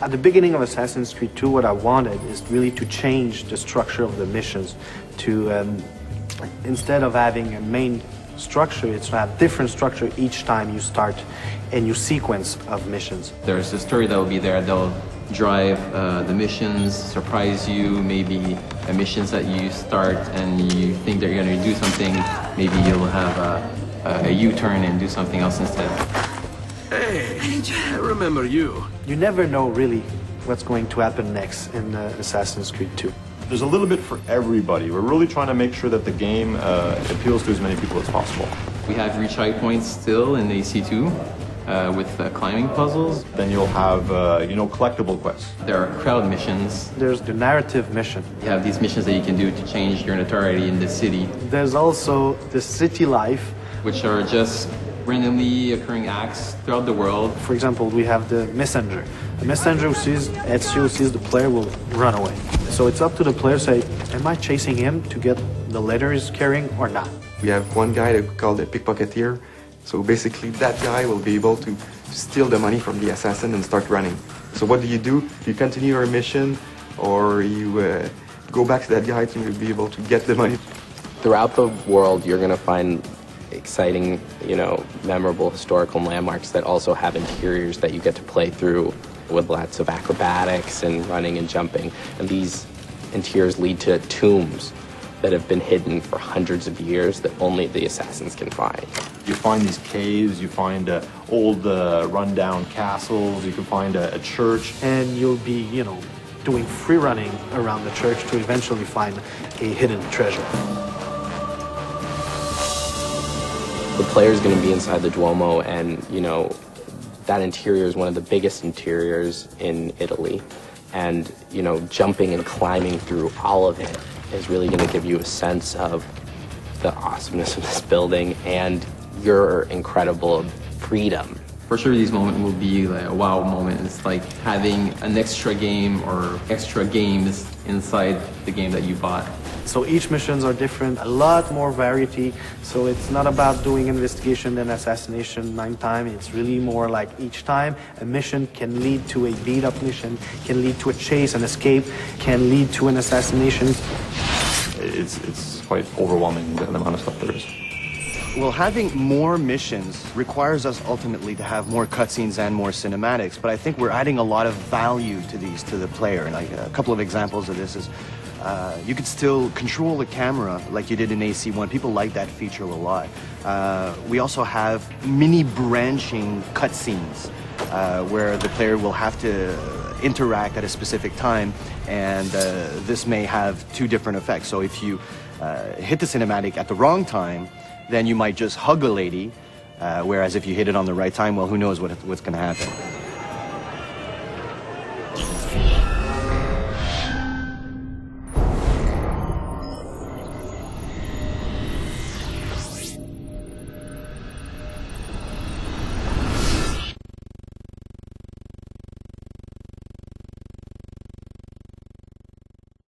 At the beginning of Assassin's Creed 2, what I wanted is really to change the structure of the missions to, instead of having a main structure, it's to have different structure each time you start a new sequence of missions. There's a story that will be there. They'll drive the missions, surprise you, maybe missions that you start and you think they're going to do something, maybe you'll have a U-turn and do something else instead. Hey, I remember you. You never know really what's going to happen next in Assassin's Creed 2. There's a little bit for everybody. We're really trying to make sure that the game appeals to as many people as possible. We have retry points still in AC2 with climbing puzzles. Then you'll have, collectible quests. There are crowd missions. There's the narrative mission. You have these missions that you can do to change your notoriety in the city. There's also the city life, which are just randomly occurring acts throughout the world. For example, we have the messenger. The messenger who sees Ezio, sees the player, will run away. So it's up to the player to say, am I chasing him to get the letter he's carrying or not? We have one guy called the pickpocketeer. So basically that guy will be able to steal the money from the assassin and start running. So what do? You continue your mission or you go back to that guy to be able to get the money. Throughout the world, you're going to find exciting, memorable historical landmarks that also have interiors that you get to play through with lots of acrobatics and running and jumping. And these interiors lead to tombs that have been hidden for hundreds of years that only the assassins can find. You find these caves, you find old rundown castles, you can find a church. And you'll be, doing free running around the church to eventually find a hidden treasure. The player's going to be inside the Duomo, and, that interior is one of the biggest interiors in Italy. And, jumping and climbing through all of it is really going to give you a sense of the awesomeness of this building and your incredible freedom. For sure, these moments will be like a wow moment. It's like having an extra game or extra games inside the game that you bought. So each missions are different, a lot more variety. So it's not about doing investigation and assassination 9 times. It's really more like each time a mission can lead to a beat-up mission, can lead to a chase, an escape, can lead to an assassination. It's quite overwhelming, the amount of stuff there is. Well, having more missions requires us ultimately to have more cutscenes and more cinematics, but I think we're adding a lot of value to these to the player. And like a couple of examples of this is you could still control the camera like you did in AC1. People like that feature a lot. We also have mini branching cutscenes where the player will have to interact at a specific time, and this may have 2 different effects. So if you hit the cinematic at the wrong time, then you might just hug a lady, whereas if you hit it on the right time, well, who knows what's going to happen.